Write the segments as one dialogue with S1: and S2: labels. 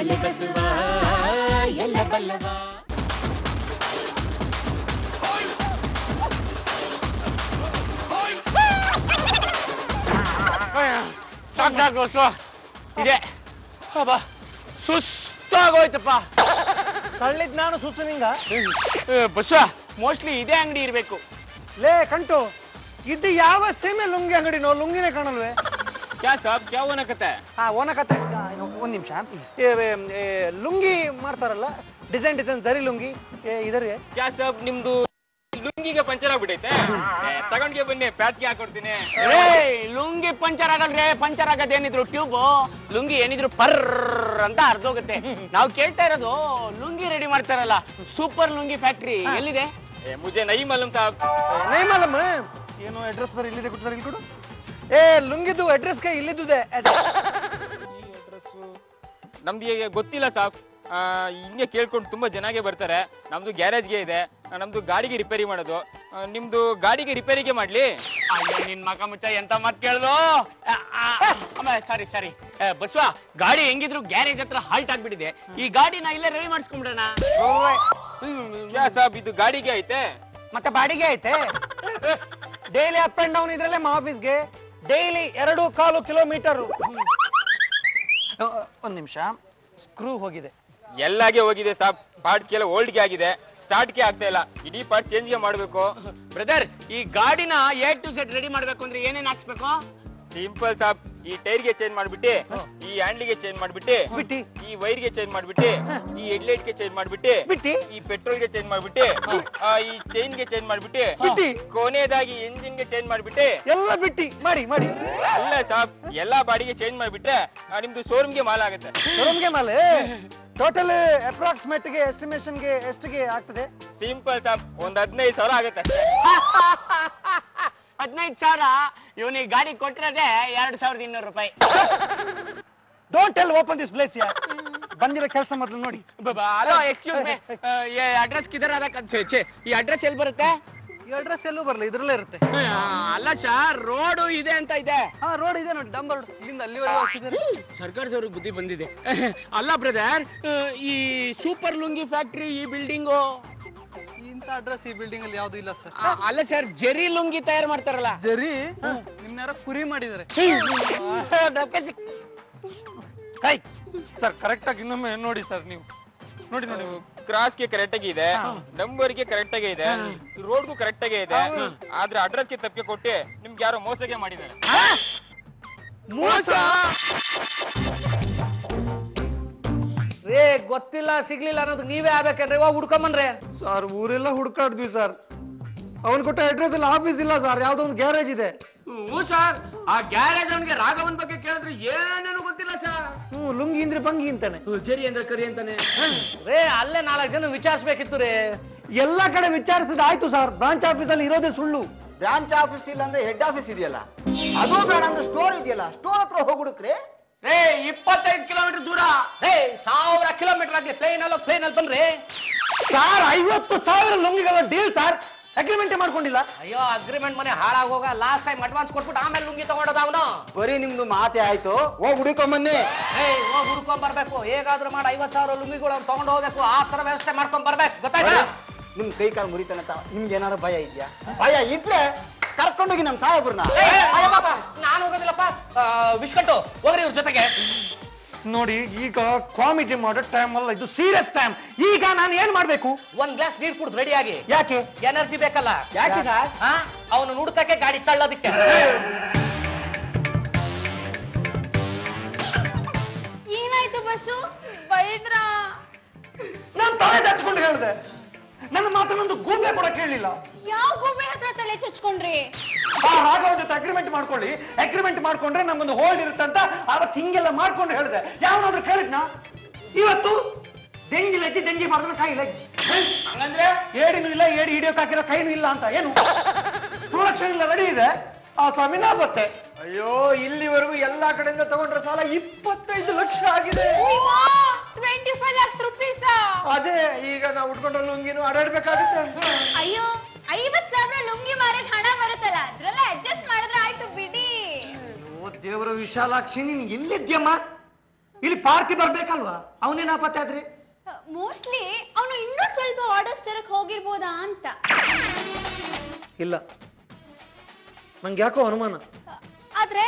S1: ಬಲೆ ಬಸುವ ಎಲ್ಲ ಬಲ್ಲವ.
S2: ಸಾಕು ಇದೆ ಸುಸ್ತಾಗೋಯ್ತಪ್ಪ.
S3: ತಳ್ಳಿದ್ ನಾನು ಸುಸ್ತು ನಿಂಗ
S2: ಬಸ್ವ ಮೋಸ್ಟ್ಲಿ ಇದೇ ಅಂಗಡಿ ಇರ್ಬೇಕು.
S3: ಲೇ ಕಂಟು, ಇದು ಯಾವ ಸೀಮೆ ಲುಂಗಿ ಅಂಗಡಿನೋ? ಲುಂಗಿನೇ ಕಾಣಲ್ವೇ?
S2: ಕ್ಯಾ ಸಾಬ್ ಕ್ಯಾ ಓನಕತ್ತೆ?
S3: ಓನಕತ್ತೆ. ಒಂದ್ ನಿಮಿಷ. ಲುಂಗಿ ಮಾಡ್ತಾರಲ್ಲ, ಡಿಸೈನ್ ಜರಿ ಲುಂಗಿ ಇದರಿಗೆ.
S2: ಕ್ಯಾ ಸಾಬ್ ನಿಮ್ದು ಲುಂಗಿಗೆ ಪಂಚರ್ ಆಗ್ಬಿಟ್ಟೈತೆ? ತಗೊಂಡ್ಗೆ ಬನ್ನಿ, ಪ್ಯಾಚ್ಗೆ ಹಾಕೊಡ್ತೀನಿ. ಲುಂಗಿ ಪಂಚರ್ ಆಗಲ್ರೆ, ಪಂಚರ್ ಆಗದೇನಿದ್ರು ಟ್ಯೂಬ್, ಲುಂಗಿ ಏನಿದ್ರು ಪರ್ ಅಂತ ಅರ್ಧೋಗುತ್ತೆ. ನಾವು ಕೇಳ್ತಾ ಇರೋದು ಲುಂಗಿ ರೆಡಿ ಮಾಡ್ತಾರಲ್ಲ, ಸೂಪರ್ ಲುಂಗಿ ಫ್ಯಾಕ್ಟ್ರಿ ಎಲ್ಲಿದೆ? ಮುಜೆ ನೈ ಮಾಲೂಮ್ ಸಾಬ್.
S3: ನೈ ಮಾಲೂಮ್? ಏನು ಅಡ್ರೆಸ್ ಬರ ಇಲ್ಲಿದೆ, ಕೊಡ್ತಾರೆ ಇಲ್ಲಿ ಕೊಡು. ಲುಂಗಿದು ಅಡ್ರೆಸ್ಗೆ ಇಲ್ಲಿದ್ದುದೆ.
S2: ನಮ್ದು ಗೊತ್ತಿಲ್ಲ ಸಾಬ್, ಹಿಂಗೆ ಕೇಳ್ಕೊಂಡು ತುಂಬಾ ಜನಗೆ ಬರ್ತಾರೆ. ನಮ್ದು ಗ್ಯಾರೇಜ್ಗೆ ಇದೆ, ನಮ್ದು ಗಾಡಿಗೆ ರಿಪೇರಿ ಮಾಡೋದು. ನಿಮ್ದು ಗಾಡಿಗೆ ರಿಪೇರಿಗೆ ಮಾಡ್ಲಿ? ನಿನ್ ಮಕ ಮುಚ್ಚ ಎಂತ ಮಾತ್ ಕೇಳ್ದು. ಸಾರಿ ಬಸ್ವಾ, ಗಾಡಿ ಹೆಂಗಿದ್ರು ಗ್ಯಾರೇಜ್ ಹತ್ರ ಹಾಲ್ಟ್ ಆಗ್ಬಿಟ್ಟಿದೆ. ಈ ಗಾಡಿನ ಇಲ್ಲೇ ರೆಡಿ ಮಾಡಿಸ್ಕೊಂಡ್ಬಿಡೋಣ. ಸಾಬ್ ಇದು ಗಾಡಿಗೆ ಐತೆ,
S3: ಮತ್ತೆ ಬಾಡಿಗೆ ಐತೆ. ಡೈಲಿ ಅಪ್ ಅಂಡ್ ಡೌನ್ ಇದ್ರಲ್ಲೇ ಆಫೀಸ್ಗೆ ಡೈಲಿ 2.25 ಕಿಲೋಮೀಟರ್. ಒಂದ್ ನಿಮಿಷ, ಸ್ಕ್ರೂ ಹೋಗಿದೆ.
S2: ಎಲ್ಲಾಗೆ ಹೋಗಿದೆ ಸಾಬ್. ಪಾರ್ಟ್ಸ್ ಎಲ್ಲ ಓಲ್ಡ್ಗೆ ಆಗಿದೆ, ಸ್ಟಾರ್ಟ್ಗೆ ಆಗ್ತಾ ಇಲ್ಲ. ಇಡೀ ಪಾರ್ಟ್ ಚೇಂಜ್ಗೆ ಮಾಡ್ಬೇಕು. ಬ್ರದರ್, ಈ ಗಾಡಿನ A to Z ರೆಡಿ ಮಾಡ್ಬೇಕು ಅಂದ್ರೆ ಏನೇನ್ ಹಾಕ್ಸ್ಬೇಕು? ಸಿಂಪಲ್ ಸಾಬ್, ಈ ಟೈರ್ಗೆ ಚೇಂಜ್ ಮಾಡ್ಬಿಟ್ಟು, ಈ ಹ್ಯಾಂಡ್ಲಿಗೆ ಚೇಂಜ್ ಮಾಡ್ಬಿಟ್ಟು, ಈ ವೈರ್ಗೆ ಚೇಂಜ್ ಮಾಡ್ಬಿಟ್ಟು, ಈ ಹೆಡ್ಲೈಟ್ ಗೆ ಚೇಂಜ್ ಮಾಡ್ಬಿಟ್ಟು, ಈ ಪೆಟ್ರೋಲ್ಗೆ ಚೇಂಜ್ ಮಾಡ್ಬಿಟ್ಟು, ಈ ಚೈನ್ಗೆ ಚೇಂಜ್ ಮಾಡ್ಬಿಟ್ಟು, ಕೊನೆಯದಾಗಿ ಇಂಜಿನ್ ಗೆ ಚೇಂಜ್ ಮಾಡ್ಬಿಟ್ಟು
S3: ಎಲ್ಲ ಬಿಟ್ಟಿ ಮಾಡಿ ಮಾಡಿ.
S2: ಅಲ್ಲ ಸಾಬ್, ಎಲ್ಲಾ ಬಾಡಿಗೆ ಚೇಂಜ್ ಮಾಡ್ಬಿಟ್ರೆ ನಿಮ್ದು ಶೋರೂಮ್ಗೆ ಮಾಲ್ ಆಗುತ್ತೆ.
S3: ಶೋರೂಮ್ಗೆ ಮಾಲ್ ಟೋಟಲ್ ಅಪ್ರಾಕ್ಸಿಮೇಟ್ ಗೆ ಎಸ್ಟಿಮೇಷನ್ಗೆ ಎಷ್ಟಿಗೆ ಆಗ್ತದೆ?
S2: ಸಿಂಪಲ್ ಸಾಬ್, ಒಂದ್ 15,000 ಆಗುತ್ತೆ. 15,000? ಇವನಿಗೆ ಗಾಡಿ ಕೊಟ್ಟಿರೋದೇ 2,200 ರೂಪಾಯಿ.
S3: Don't tell open this place. ಬಂದಿರೋ ಕೆಲಸ ಮೊದಲು ನೋಡಿ.
S2: ಹಲೋ, ಎಕ್ಸ್ಕ್ಯೂಸ್ ಮೀ, ಅಡ್ರೆಸ್ ಕಿದರ್ ಅದಕ್ಕೆ ಈ ಅಡ್ರೆಸ್ ಎಲ್ಲಿ ಬರುತ್ತೆ?
S3: ಈ ಅಡ್ರೆಸ್ ಎಲ್ಲೂ ಬರಲ್ಲ, ಇದ್ರಲ್ಲೇ ಇರುತ್ತೆ.
S2: ಅಲ್ಲ ಸರ್, ರೋಡು ಇದೆ ಅಂತ ಇದೆ.
S3: ರೋಡ್ ಇದೆ ನೋಡಿ, ಡಂಬರ್ ರೋಡ್. ಇಲ್ಲಿಂದ ಅಲ್ಲಿವರೆಗೂ ಹೋಗ್ತಿದ್ದಾರೆ.
S2: ಸರ್ಕಾರದವ್ರಿಗೆ ಬುದ್ಧಿ ಬಂದಿದೆ. ಅಲ್ಲ ಬ್ರದರ್, ಈ ಸೂಪರ್ ಲುಂಗಿ ಫ್ಯಾಕ್ಟ್ರಿ ಈ ಬಿಲ್ಡಿಂಗು,
S3: ಇಂಥ ಅಡ್ರೆಸ್ ಈ ಬಿಲ್ಡಿಂಗ್ ಅಲ್ಲಿ ಯಾವ್ದು ಇಲ್ಲ ಸರ್.
S2: ಅಲ್ಲ ಸರ್, ಜರಿ ಲುಂಗಿ ತಯಾರು ಮಾಡ್ತಾರಲ್ಲ.
S3: ಜರಿ ನಿಮ್ನಾರ ಕುರಿ ಮಾಡಿದ್ದಾರೆ ಸರ್. ಕರೆಕ್ಟ್ ಆಗಿ ಇನ್ನೊಮ್ಮೆ ನೋಡಿ ಸರ್, ನೀವು ನೋಡಿ.
S2: ಕ್ರಾಸ್ಗೆ ಕರೆಕ್ಟ್ ಆಗಿ ಇದೆ, ನಂಬರ್ಗೆ ಕರೆಕ್ಟ್ ಆಗಿ ಇದೆ, ರೋಡ್ಗೂ ಕರೆಕ್ಟ್ ಆಗಿ ಇದೆ. ಆದ್ರೆ ಅಡ್ರೆಸ್ಗೆ ತಪ್ಪಿಗೆ ಕೊಟ್ಟು ನಿಮ್ಗೆ ಯಾರೋ ಮೋಸಗೆ ಮಾಡಿದ್ದಾರೆ.
S3: ಮೋಸ ಗೊತ್ತಿಲ್ಲ, ಸಿಗ್ಲಿಲ್ಲ ಅನ್ನೋದು ನೀವೇ ಆಗ್ಬೇಕಂದ್ರೆ ಹುಡ್ಕೊಂಬನ್ರಿ ಸರ್. ಊರೆಲ್ಲ ಹುಡ್ಕಾಡ್ದ್ವಿ ಸರ್. ಅವನ್ ಕೊಟ್ಟ ಅಡ್ರೆಸ್ ಎಲ್ಲ ಆಫೀಸ್ ಇಲ್ಲ ಸರ್, ಯಾವ್ದೋ ಒಂದು ಗ್ಯಾರೇಜ್ ಇದೆ.
S2: ಸರ್, ಆ ಗ್ಯಾರೇಜ್ ಅವನಿಗೆ ರಾಘವನ್ ಬಗ್ಗೆ ಕೇಳಿದ್ರೆ ಏನೇನು ಗೊತ್ತಿಲ್ಲ ಸರ್.
S3: ಲುಂಗಿ ಅಂದ್ರೆ ಬಂಗಿ ಅಂತಾನೆ,
S2: ಜರಿ ಅಂದ್ರೆ ಕರಿ ಅಂತಾನೆ.
S3: ಅಲ್ಲೇ 4 ಜನ ವಿಚಾರಿಸ್ಬೇಕಿತ್ತು ರೇ. ಎಲ್ಲಾ ಕಡೆ ವಿಚಾರಿಸಿದ ಆಯ್ತು ಸರ್. ಬ್ರಾಂಚ್ ಆಫೀಸ್ ಅಲ್ಲಿ ಇರೋದೇ ಸುಳ್ಳು.
S4: ಬ್ರಾಂಚ್ ಆಫೀಸ್ ಇಲ್ಲ ಅಂದ್ರೆ ಹೆಡ್ ಆಫೀಸ್ ಇದೆಯಲ್ಲ, ಅದು ಬೇಡ ಅಂದ್ರೆ ಸ್ಟೋರ್ ಇದೆಯಲ್ಲ, ಸ್ಟೋರ್ ಹತ್ರ ಹೋಗ್ಬಿಡುಕ್ರೆ.
S2: 25 ಕಿಲೋಮೀಟರ್ ದೂರ, 1000 ಕಿಲೋಮೀಟರ್ ಆಗ್ಲಿ ಪ್ಲೇನ್ ಅಲ್ಲಿ ಬಂದ್ರೆ
S3: ಸರ್ 50,000 ಲುಂಗಿಗಳ ಡೀಲ್ ಸರ್. ಅಗ್ರಿಮೆಂಟ್ ಮಾಡ್ಕೊಂಡಿಲ್ಲ.
S5: ಅಯ್ಯೋ, ಅಗ್ರಿಮೆಂಟ್ ಮನೆ ಹಾಳಾಗೋಗ. ಲಾಸ್ಟ್ ಟೈಮ್ ಅಡ್ವಾನ್ಸ್ ಕೊಟ್ಬಿಟ್ಟು ಆಮೇಲೆ ಲುಂಗಿ ತಗೊಂಡದ ಅವನು.
S4: ಬರೀ ನಿಮ್ದು ಮಾತೆ ಆಯ್ತು, ಹೋಗಿ ಹುಡುಕೊಂಬನ್ನಿ.
S5: ಹೋಗಿ ಹುಡ್ಕೊಂಡ್ ಬರ್ಬೇಕು. ಹೇಗಾದ್ರೂ ಮಾಡಿ 50,000 ಲುಂಗಿಗಳು ಅವ್ನು ತಗೊಂಡು ಹೋಗ್ಬೇಕು. ಆ ತರ ವ್ಯವಸ್ಥೆ ಮಾಡ್ಕೊಂಡ್ ಬರ್ಬೇಕು, ಗೊತ್ತಾಯ್ತಾ?
S4: ನಿಮ್ ಕೈ ಕಾಲು ಮುರಿತಾನಂತ ನಿಮ್ಗೆ ಏನಾದ್ರು ಭಯ ಇದೆಯಾ? ಭಯ ಇದ್ರೆ ಕರ್ಕೊಂಡೋಗಿ ನಮ್ ಸಾಹೇಬ್ರನ್ನ.
S5: ನಾನು ಹೋಗೋದಿಲ್ಲಪ್ಪ. ವಿಶ್ಕಟ್ಟು ಹೋಗ್ರಿ ಇವ್ರ ಜೊತೆಗೆ.
S3: ನೋಡಿ, ಈಗ ಕಾಮಿಡಿ ಮಾಡೋ ಟೈಮ್ ಅಲ್ಲ, ಇದು ಸೀರಿಯಸ್ ಟೈಮ್. ಈಗ ನಾನು ಏನ್ ಮಾಡ್ಬೇಕು?
S5: 1 ಗ್ಲಾಸ್ ನೀರ್ ಕುಡ್ದು ರೆಡಿಯಾಗಿ.
S3: ಯಾಕೆ?
S5: ಎನರ್ಜಿ ಬೇಕಲ್ಲ.
S3: ಯಾಕೆ ಸರ್?
S5: ಅವನು ನುಡ್ತಕ್ಕೆ ಗಾಡಿ ತಳ್ಳೋದಿಕ್ಕೆ.
S6: ಏನಾಯ್ತು ಬಸ್ಸು? ಬೈದ್ರ?
S3: ನಾನು ತಲೆ ಹಚ್ಕೊಂಡು ಹೇಳಿದೆ. ನನ್ನ ಮಾತನ್ನೊಂದು ಗೂಬೆ ಕೂಡ ಕೇಳಲಿಲ್ಲ.
S6: ಯಾವ ಗೋಬೆ ಹತ್ರ ತಲೆ ಚಚ್ಕೊಂಡ್ರಿ?
S3: ರಾಘವನ್ ಜೊತೆ ಅಗ್ರಿಮೆಂಟ್ ಮಾಡ್ಕೊಳ್ಳಿ, ಅಗ್ರಿಮೆಂಟ್ ಮಾಡ್ಕೊಂಡ್ರೆ ನಮ್ಗೊಂದು ಹೋಲ್ಡ್ ಇರುತ್ತಂತ ಅವತ್ತು ಹಿಂಗೆಲ್ಲ ಮಾಡ್ಕೊಂಡು ಹೇಳಿದೆ. ಯಾವನಾದ್ರೂ ಕೇಳಿದ್ನಾ? ಇವತ್ತು ಡೆಂಗಿ ಲಜ್ಜಿ ಡೆಂಗಿ ಮಾಡಿದ್ರೆ ಕಾಯಿ ಲಜ್ಜಿ.
S2: ಹಂಗಂದ್ರೆ
S3: ಏಡಿನೂ ಇಲ್ಲ, ಏಡಿ ಹಿಡಿಯೋಕೆ ಹಾಕಿರೋ ಕೈನೂ ಇಲ್ಲ ಅಂತ ಏನು? ಪ್ರೊಡಕ್ಷನ್ ಎಲ್ಲ ರೆಡಿ ಇದೆ. ಆ ಸ್ವಾಮಿನ ಬತ್ತೆ. ಅಯ್ಯೋ, ಇಲ್ಲಿವರೆಗೂ ಎಲ್ಲಾ ಕಡೆಯಿಂದ ತಗೊಂಡ್ರೆ ಸಾಲ 25 ಲಕ್ಷ ಆಗಿದೆ.
S6: 25 lakhs rupees.
S3: ಅದೇ ಈಗ ನಾವು ಉಟ್ಕೊಂಡ ಲುಂಗಿನೂ ಅಡಾಡ್ಬೇಕಾಗುತ್ತೆ.
S6: ಅಯ್ಯೋ, 50,000 ಲುಂಗಿ ಮಾರಿದ ಹಣ ಬರುತ್ತಲ್ಲ, ಅದ್ರಲ್ಲೇ ಅಡ್ಜಸ್ಟ್ ಮಾಡಿದ್ರೆ ಆಯ್ತು ಬಿಡಿ.
S3: ಓ ದೇವರ ವಿಶಾಲಾಕ್ಷಿ, ನೀನ್ ಎಲ್ಲಿದ್ಯಮ್ಮ? ಇಲ್ಲಿ ಪಾರ್ಟಿ ಬರ್ಬೇಕಲ್ವಾ? ಅವನೇ ನಾಪತ್ತೆ ಆದ್ರಿ.
S6: ಮೋಸ್ಟ್ಲಿ ಅವನು ಇನ್ನೂ ಸ್ವಲ್ಪ ಆರ್ಡರ್ಸ್ ತರಕ್ ಹೋಗಿರ್ಬೋದಾ ಅಂತ.
S3: ಇಲ್ಲ, ನಂಗೆ ಯಾಕೋ ಅನುಮಾನ.
S6: ಆದ್ರೆ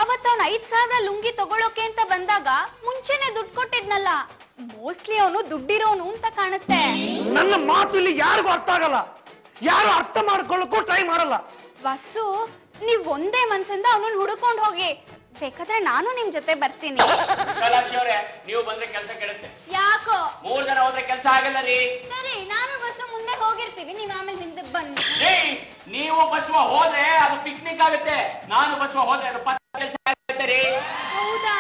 S6: ಅವತ್ತು ಅವನು 5,000 ಲುಂಗಿ ತಗೊಳೋಕೆ ಅಂತ ಬಂದಾಗ ಮುಂಚೆನೆ ದುಡ್ಡು ಕೊಟ್ಟಿದ್ನಲ್ಲ, ಮೋಸ್ಟ್ಲಿ ಅವನು ದುಡ್ಡಿರೋನು ಅಂತ ಕಾಣುತ್ತೆ.
S3: ನನ್ನ ಮಾತು ಇಲ್ಲಿ ಯಾರಿಗೂ ಅರ್ಥ ಆಗಲ್ಲ, ಯಾರು ಅರ್ಥ ಮಾಡ್ಕೊಳ್ಳಕ್ಕೂ ಟ್ರೈ ಮಾಡಲ್ಲ.
S6: ವಸು, ನೀವ್ ಒಂದೇ ಮನ್ಸಿಂದ ಅವನನ್ನ ಹುಡುಕೊಂಡು ಹೋಗಿ, ಬೇಕಾದ್ರೆ ನಾನು ನಿಮ್ ಜೊತೆ ಬರ್ತೀನಿ.
S2: ನೀವು ಬಂದ್ರೆ ಕೆಲಸ ಕೆಡುತ್ತೆ.
S6: ಯಾಕೋ?
S2: 3 ಜನ ಹೋದ್ರೆ ಕೆಲಸ ಆಗಲ್ಲ ರೀ.
S6: ಸರಿ, ನಾನು ಬಸ್ಸು ಮುಂದೆ ಹೋಗಿರ್ತೀವಿ, ನೀವ್ ಆಮೇಲೆ ಹಿಂದೆ ಬನ್ನಿ.
S2: ನೀವು ಬಸ್ವ ಹೋದ್ರೆ ಅದು ಪಿಕ್ನಿಕ್ ಆಗುತ್ತೆ, ನಾನು ಬಸ್ವ ಹೋದ್ರೆ ಅದು ಕೆಲಸ ಆಗುತ್ತೆ ರೀ.
S6: ಹೌದಾ?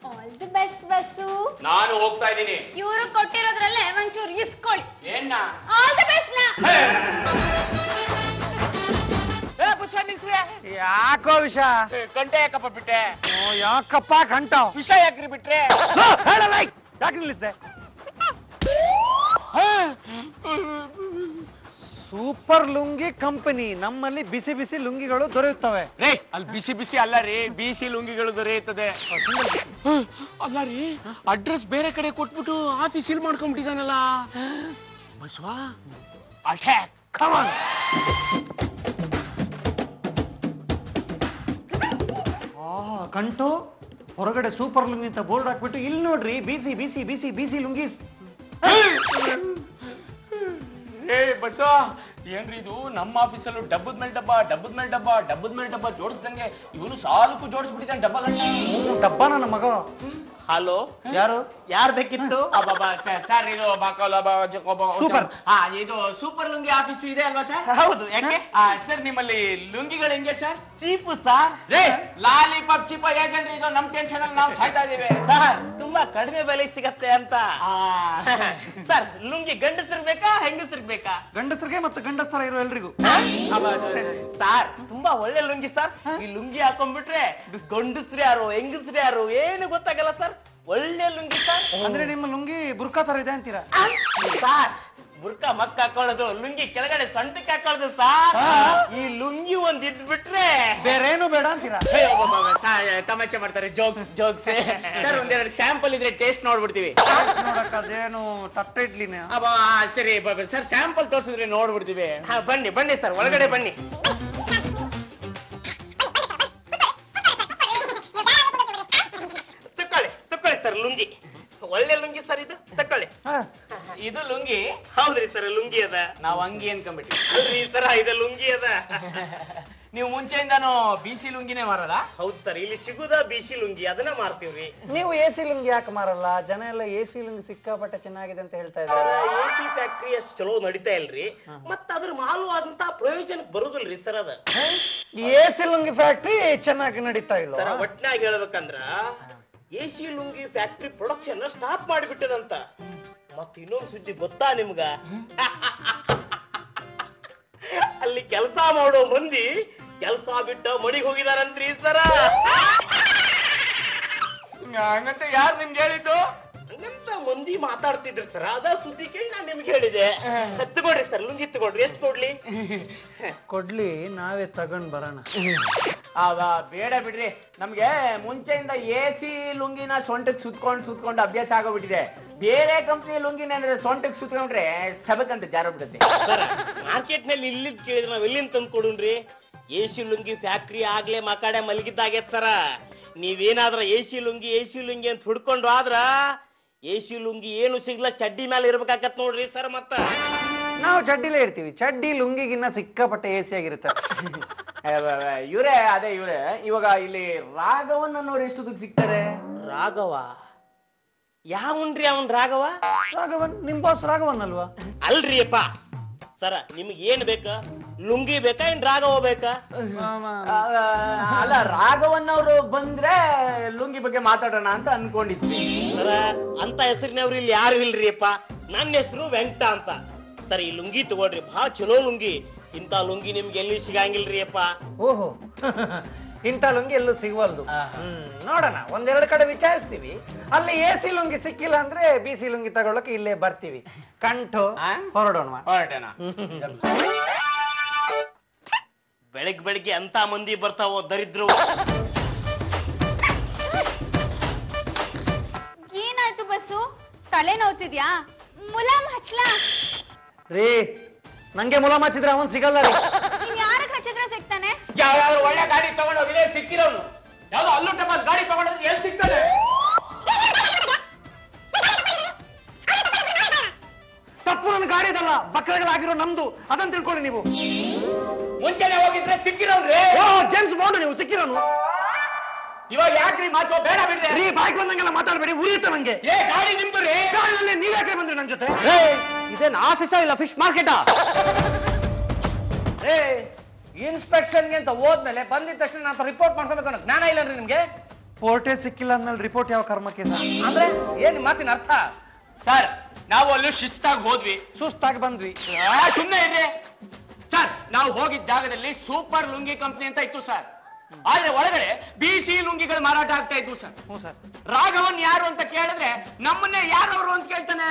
S6: All the best bus.
S2: ನಾನು ಹೋಗ್ತಾ ಇದ್ದೀನಿ.
S6: ಇವರು ಕೊಟ್ಟಿರೋದ್ರಲ್ಲೇ ಒಂಚೂರು ಇಸ್ಕೊಳ್ಳಿ.
S2: ಏನ್ನ?
S6: ಆಲ್ ದಿ ಬೆಸ್ಟ್ ನಾ.
S3: ಯಾಕೋ ವಿಷ?
S2: ಗಂಟೆ ಯಾಕಪ್ಪ ಬಿಟ್ಟೆ?
S3: ಯಾಕಪ್ಪ ಗಂಟ?
S2: ವಿಷ ಯಾಕ್ರಿ ಬಿಟ್ರೆ?
S3: ಯಾಕೆ ನಿಲ್ಲಿಸ್ದೆ? ಸೂಪರ್ ಲುಂಗಿ ಕಂಪನಿ, ನಮ್ಮಲ್ಲಿ ಬಿಸಿ ಬಿಸಿ ಲುಂಗಿಗಳು ದೊರೆಯುತ್ತವೆ.
S2: ರೇ, ಅಲ್ಲಿ ಬಿಸಿ ಬಿಸಿ ಅಲ್ಲ ರೀ, ಬಿಸಿ ಲುಂಗಿಗಳು ದೊರೆಯುತ್ತದೆ. ಅಲ್ಲ ರೀ, ಅಡ್ರೆಸ್ ಬೇರೆ ಕಡೆ ಕೊಟ್ಬಿಟ್ಟು ಆಫೀಸ್ ಇಲ್ಲಿ ಮಾಡ್ಕೊಂಡ್ಬಿಟ್ಟಿದಾನಲ್ಲ ಬಸವ. Attack, come on.
S3: ಕಂಟು ಹೊರಗಡೆ ಸೂಪರ್ ಲುಂಗಿ ಅಂತ ಬೋರ್ಡ್ ಹಾಕ್ಬಿಟ್ಟು ಇಲ್ಲಿ ನೋಡ್ರಿ ಬಿಸಿ ಬಿಸಿ ಬಿಸಿ ಬಿಸಿ ಲುಂಗಿ.
S2: ಏ ಬಸವ, ಏನ್ರಿ ಇದು? ನಮ್ಮ ಆಫೀಸಲ್ಲೂ ಡಬ್ಬದ ಮೇಲೆ ಡಬ್ಬ, ಡಬ್ಬದ ಮೇಲೆ ಡಬ್ಬ, ಡಬ್ಬದ ಮೇಲೆ ಡಬ್ಬ ಜೋಡಿಸ್ದಂಗೆ ಇವನು ಸಾಲಕ್ಕೂ ಜೋಡಿಸ್ಬಿಟ್ಟಿದ್ದಾನೆ ಡಬ್ಬ ಗಂಟೆ.
S3: ಡಬ್ಬ ನನ್ನ ಮಗ.
S2: ಹಲೋ,
S3: ಯಾರು?
S2: ಯಾರು ಬೇಕಿತ್ತು? ಸರ್, ಇದು
S3: ಸೂಪರ್.
S2: ಇದು ಸೂಪರ್ ಲುಂಗಿ ಆಫೀಸ್ ಇದೆ ಅಲ್ವಾ ಸರ್?
S3: ಹೌದು, ಯಾಕೆ?
S2: ಸರ್, ನಿಮ್ಮಲ್ಲಿ ಲುಂಗಿಗಳು ಹೆಂಗೆ ಸರ್?
S4: Cheap sir.
S2: ರೇ, ಲಾಲಿಪಾಪ್ ಚೀಪ ಏಜೆಂಟ್, ಇದು ನಮ್ ಟೆನ್ಷನ್ ಅಲ್ಲಿ ನಾವು ಸಾಯ್ತಾ ಇದೀವಿ
S4: ಸರ್. ತುಂಬಾ ಕಡಿಮೆ ಬೆಲೆ ಸಿಗತ್ತೆ ಅಂತ. ಸರ್, ಲುಂಗಿ ಗಂಡಸರ್ಬೇಕಾ ಹೆಂಗಸರ್ಬೇಕಾ?
S3: ಗಂಡಸರಿಗೆ ಮತ್ತು ಗಂಡಸ್ತರ ಇರೋ ಎಲ್ರಿಗೂ.
S4: ಸರ್, ತುಂಬಾ ಒಳ್ಳೆ ಲುಂಗಿ ಸರ್. ಈ ಲುಂಗಿ ಹಾಕೊಂಡ್ಬಿಟ್ರೆ ಗಂಡಸ್ರು ಯಾರು ಹೆಂಗಸ್ರು ಯಾರು ಏನು ಗೊತ್ತಾಗಲ್ಲ ಸರ್. ಒಳ್ಳೆ ಲುಂಗಿ ಸರ್.
S3: ಅಂದ್ರೆ ನಿಮ್ಮ ಲುಂಗಿ ಬುರ್ಕಾ ತರ ಇದೆ ಅಂತೀರಾ?
S4: ಸರ್, ಬುರ್ಕಾ ಮಕ್ಕ ಹಾಕೊಳ್ಳೋದು, ಲುಂಗಿ ಕೆಳಗಡೆ ಸೊಂಟಕ್ಕೆ ಹಾಕೊಳ್ಳೋದು ಸರ್. ಈ ಲುಂಗಿ ಒಂದ್ ಇದ್ಬಿಟ್ರೆ
S3: ಬೇರೇನು ಬೇಡ ಅಂತೀರಾ?
S2: ತಮಾಷೆ ಮಾಡ್ತಾರೆ, ಜೋಕ್ಸ್ ಜೋಕ್ಸ್. ಸರ್, ಒಂದೆರಡು ಸ್ಯಾಂಪಲ್ ಇದ್ರೆ ಟೇಸ್ಟ್ ನೋಡ್ಬಿಡ್ತೀವಿ.
S3: ನೋಡಕ್ ಅದೇನು ತಟ್ಟೆ ಇಡ್ಲಿನೇ?
S2: ಸರಿ ಸರ್, ಸ್ಯಾಂಪಲ್ ತೋರಿಸಿದ್ರೆ ನೋಡ್ಬಿಡ್ತೀವಿ.
S4: ಬನ್ನಿ ಬನ್ನಿ ಸರ್, ಒಳಗಡೆ ಬನ್ನಿ. ತಕೊಳ್ಳಿ ಸರ್ ಲುಂಗಿ. ಒಳ್ಳೆ ಲುಂಗಿ ಸರ್ ಇದು, ತಕೊಳ್ಳಿ.
S2: ಇದು ಲುಂಗಿ?
S4: ಹೌದ್ರಿ ಸರ್, ಲುಂಗಿ ಅದ.
S2: ನಾವ್ ಅಂಗಿ ಅನ್ಕೊಂಡ್ಬಿಟ್ಟಿ.
S4: ಅಲ್ರಿ ಸರ್, ಇದು ಲುಂಗಿ ಅದ.
S2: ನೀವು ಮುಂಚೆಯಿಂದಾನು ಬಿಸಿ ಲುಂಗಿನೇ ಮಾರಲ್ಲ?
S4: ಹೌದು ಸರ್, ಇಲ್ಲಿ ಸಿಗುದ ಬಿಸಿ ಲುಂಗಿ, ಅದನ್ನ ಮಾರ್ತೀವ್ರಿ.
S3: ನೀವು ಎಸಿ ಲುಂಗಿ ಯಾಕೆ ಮಾರಲ್ಲ? ಜನ ಎಲ್ಲ ಎಸಿ ಲುಂಗಿ ಸಿಕ್ಕಾಪಟ್ಟೆ ಚೆನ್ನಾಗಿದೆ ಅಂತ ಹೇಳ್ತಾ ಇದ್ದಾರೆ.
S4: ಎಸಿ ಫ್ಯಾಕ್ಟ್ರಿ ಅಷ್ಟು ಚಲೋ ನಡೀತಾ ಇಲ್ರಿ, ಮತ್ತ ಅದ್ರ ಮಾಲು ಆದಂತ ಪ್ರಯೋಜನಕ್ಕೆ ಬರುದಿಲ್ರಿ ಸರ್. ಅದ
S3: ಎಸಿ ಲುಂಗಿ ಫ್ಯಾಕ್ಟ್ರಿ ಚೆನ್ನಾಗಿ ನಡೀತಾ ಇಲ್ಲ
S4: ಸರ್. ಒಟ್ನಾಗಿ ಹೇಳ್ಬೇಕಂದ್ರ AC lungi factory production stop ಮಾಡಿಬಿಟ್ಟದಂತ. ಮತ್ತ ಇನ್ನೊಂದು ಸುದ್ದಿ ಗೊತ್ತಾ ನಿಮ್ಗ? ಅಲ್ಲಿ ಕೆಲಸ ಮಾಡೋ ಮಂದಿ ಕೆಲಸ ಬಿಟ್ಟ ಮಣಿಗೆ ಹೋಗಿದಾರಂತ್ರಿ ಸರ.
S2: ಹಂಗಂತ ಯಾರು ನಿಮ್ಗೆ ಹೇಳಿದ್ದು?
S4: ಹಂಗಂತ ಮಂದಿ ಮಾತಾಡ್ತಿದ್ರಿ ಸರ್, ಅದ ಸುದ್ದಿ ಕೇಳಿ ನಾನು ನಿಮ್ಗೆ ಹೇಳಿದೆ. ತಗೊಳ್ರಿ ಸರ್, ಲುಂಗಿ ತಗೊಳ್ರಿ. ಎಷ್ಟು ಕೊಡ್ಲಿ?
S3: ಕೊಡ್ಲಿ, ನಾವೇ ತಗೊಂಡ್ ಬರೋಣ.
S2: ಬೇಡ ಬಿಡ್ರಿ, ನಮ್ಗೆ ಮುಂಚೆಯಿಂದ ಎಸಿ ಲುಂಗಿನ ಸೊಂಟಕ್ಕೆ ಸುತ್ಕೊಂಡು ಅಭ್ಯಾಸ ಆಗೋಗ್ಬಿಟ್ಟಿದೆ. ಬೇರೆ ಕಂಪ್ನಿ ಲುಂಗಿನ ಸೊಂಟಕ್ಕೆ ಸುತ್ಕೊಂಡ್ರೆ ಸಬಕಂತ ಜಾರೋಗ್ಬಿಡುತ್ತೆ.
S4: ಮಾರ್ಕೆಟ್ ನಲ್ಲಿ ಇಲ್ಲಿದ್ ಕೇಳಿದ್ರೆ ನಾವ್ ಎಲ್ಲಿಂದ ತಂದು ಕೊಡುನ್ರಿ? ಎಸಿ ಲುಂಗಿ ಫ್ಯಾಕ್ಟ್ರಿ ಆಗ್ಲೇ ಮಕಾಡೆ ಮಲಗಿದ್ದಾಗೈತ್ ಸರ. ನೀವೇನಾದ್ರ ಎಸಿ ಲುಂಗಿ ಅಂತ ಹುಡ್ಕೊಂಡು ಆದ್ರ ಎಸಿ ಲುಂಗಿ ಏನು ಸಿಗ್ಲ ಚಡ್ಡಿ ಮೇಲೆ ಇರ್ಬೇಕಾಗತ್ ನೋಡ್ರಿ ಸರ್. ಮತ್ತ
S3: ನಾವು ಚಡ್ಡಿಲೇ ಇರ್ತೀವಿ, ಚಡ್ಡಿ ಲುಂಗಿಗಿನ್ನ ಸಿಕ್ಕಾಪಟ್ಟೆ ಎಸಿ ಆಗಿರುತ್ತೆ.
S2: ಇವ್ರೆ ಇವಾಗ ಇಲ್ಲಿ ರಾಘವನ್ ಅನ್ನೋರು ಎಷ್ಟು ದುಡ್ಡು ಸಿಗ್ತಾರೆ?
S4: ರಾಘವ ಯಾವನ್ರಿ? ಅವನ್ ರಾಘವ?
S3: ರಾಘವನ್ ನಿಮ್ ಬಾಸ್ ರಾಘವನ್ ಅಲ್ವಾ?
S4: ಅಲ್ರಿ ಅಪ್ಪ ಸರ, ನಿಮ್ಗೆ ಏನ್ ಬೇಕ? ಲುಂಗಿ ಬೇಕಾ ಏನ್ ರಾಘವ ಬೇಕಾ?
S2: ಅಲ್ಲ, ರಾಘವನ್ ಅವರು ಬಂದ್ರೆ ಲುಂಗಿ ಬಗ್ಗೆ ಮಾತಾಡೋಣ ಅಂತ ಅನ್ಕೊಂಡಿದ್ವಿ
S4: ಸರ. ಅಂತ ಹೆಸರಿನವ್ರು ಇಲ್ಲಿ ಯಾರು ಇಲ್ರಿ ಅಪ್ಪ. ನನ್ನ ಹೆಸರು ವೆಂಕಟ ಅಂತ. ಸರ್, ಈ ಲುಂಗಿ ತಗೊಳ್ರಿ, ಬಹಳ ಚಲೋ ಲುಂಗಿ. ಇಂತ ಲುಂಗಿ ನಿಮ್ಗೆ ಎಲ್ಲಿ ಸಿಗಂಗಿಲ್ರಿ ಅಪ್ಪ.
S3: ಓಹೋ, ಇಂಥ ಲುಂಗಿ ಎಲ್ಲೂ ಸಿಗವಲ್ದು. ನೋಡೋಣ, ಒಂದೆರಡು ಕಡೆ ವಿಚಾರಿಸ್ತೀವಿ. ಅಲ್ಲಿ ಎಸಿ ಲುಂಗಿ ಸಿಕ್ಕಿಲ್ಲ ಅಂದ್ರೆ ಬಿಸಿ ಲುಂಗಿ ತಗೊಳಕ್ಕೆ ಇಲ್ಲೇ ಬರ್ತೀವಿ. ಕಂಠು ಹೊರಡೋಣ.
S4: ಬೆಳಿಗ್ಗೆ ಅಂತ ಮಂದಿ ಬರ್ತಾವೋ ದರಿದ್ರು.
S6: ತಲೆ ನೋವ್ತಿದ್ಯಾ? ಮುಲಾಮ್ ಹಚ್ಲಾ?
S3: ರೀ ನಂಗೆ ಮುಲಾಮ್ ಹಚ್ಚಿದ್ರೆ ಅವನ್ ಸಿಗಲ್ಲ ರೀ.
S6: ನೀನ್ ಯಾರಕ್ ಹಚ್ಚಿದ್ರೆ ಸಿಗ್ತಾನೆ?
S5: ಯಾವ್ದಾದ್ರು ಒಳ್ಳೆ ಗಾಡಿ ತಗೊಂಡೋಗಿದ್ರೆ ಸಿಕ್ಕಿರೋನು, ಯಾವ್ದೋ ಅಲ್ಲೂ ಟಪಾಸ್ ಗಾಡಿ ತಗೊಂಡೋಗಿ ಎಲ್ಲಿ ಸಿಗ್ತಾನೆ?
S3: ತಪ್ಪು ನನ್ನ ಗಾಡಿದಲ್ಲ, ಬಕ್ಕಳಗಳಾಗಿರೋ ನಮ್ದು, ಅದನ್ನ ತಿಳ್ಕೊಳ್ಳಿ ನೀವು.
S5: ಮುಂಚೆನೆ ಹೋಗಿದ್ರೆ ಸಿಕ್ಕಿರೋನ್ರಿ.
S3: ಜೇಮ್ಸ್ ಬಾಂಡ್ ನೀವು ಸಿಕ್ಕಿರೋನು.
S5: ಇವಾಗ ಯಾಕ್ರಿ ಮಾತು? ಬೇಡ ಬಿಡ್ರಿ.
S3: ರೀ ಬಾಯ್ಕ್ ಬಂದಂಗೆಲ್ಲ ಮಾತಾಡ್ಬೇಡಿ, ಉರಿಯುತ್ತೆ ನಂಗೆ.
S5: ಗಾಡಿ ನಿಮ್ದು ರೀ.
S3: ಗಾಡಿನಲ್ಲಿ ನೀವ್ ಯಾಕೆ ಬಂದ್ರಿ ನನ್ ಜೊತೆ?
S5: ಇದೇನ್ ಆಫೀಸಾ ಇಲ್ಲ ಫಿಶ್ ಮಾರ್ಕೆಟಾ? ಇನ್ಸ್ಪೆಕ್ಷನ್ಗೆ ಅಂತ ಹೋದ್ಮೇಲೆ ಬಂದಿದ ತಕ್ಷಣ ನಾನು ರಿಪೋರ್ಟ್ ಮಾಡ್ಸಬೇಕು ಅನ್ನೋ ಜ್ಞಾನ ಇಲ್ಲನ್ರಿ ನಿಮ್ಗೆ?
S3: ಪೋರ್ಟೇ ಸಿಕ್ಕಿಲ್ಲ ಅಂದ್ಮೇಲೆ ರಿಪೋರ್ಟ್ ಯಾವ ಕರ್ಮಕ್ಕೆ ಸರ್?
S5: ಅಂದ್ರೆ ಏನ್ ಮಾತಿನ ಅರ್ಥ?
S2: ಸರ್ ನಾವು ಅಲ್ಲಿ ಶಿಸ್ತಾಗಿ ಹೋದ್ವಿ.
S3: ಸುಸ್ತಾಗಿ ಬಂದ್ವಿ.
S2: ಸುಮ್ಮನೆ ಇರ್ರಿ ಸರ್. ನಾವು ಹೋಗಿದ್ದ ಜಾಗದಲ್ಲಿ ಸೂಪರ್ ಲುಂಗಿ ಕಂಪ್ನಿ ಅಂತ ಇತ್ತು ಸರ್. ಆದ್ರೆ ಒಳಗಡೆ ಬಿಸಿ ಲುಂಗಿಗಳು ಮಾರಾಟ ಆಗ್ತಾ ಇದ್ವು ಸರ್.
S3: ಹ್ಞೂ ಸರ್.
S2: ರಾಘವನ್ ಯಾರು ಅಂತ ಕೇಳಿದ್ರೆ ನಮ್ಮನ್ನೇ ಯಾರವರು ಅಂತ ಕೇಳ್ತಾನೆ.